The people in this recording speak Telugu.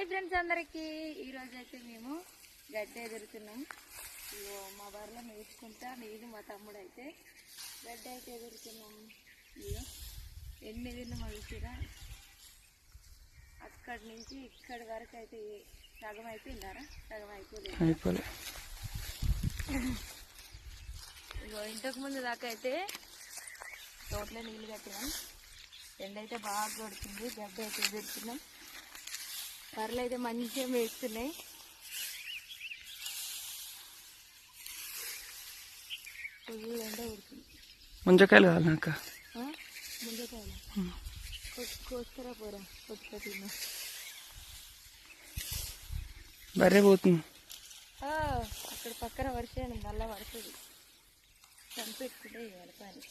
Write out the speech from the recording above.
హాయ్ ఫ్రెండ్స్ అందరికీ ఈరోజు అయితే మేము గడ్డ ఎదురుతున్నాం. మా బర్రెలో మేసుకుంటా నేను మా తమ్ముడు అయితే గడ్డ అయితే ఎదురుతున్నాం. ఎన్ని తిన్నామో చూసిరా, అక్కడి నుంచి ఇక్కడి వరకు అయితే సగం అయిపోయిందారా, సగం అయిపోలేదు. ఇంతకు ముందు దాకా అయితే తోటలో నీళ్ళు కట్టినాం. ఎండ అయితే బాగా కొడుతుంది, గడ్డ అయితే ఎదురుతున్నాం. బర్రెలు అయితే మంచిగా మేస్తున్నాయి. ఫుల్ ఎండ కొడుతుంది. ముంజకాయలు కావాలక్క, ముంజకాయలు కోసుకురా పోరా, కొట్టుకో తిన్నా. బర్రె పోతుంది అక్కడ పక్కన వర్షం మళ్ళా పడుతుంది, చంపెట్టుకుంటే ఇవ్వాలి పని.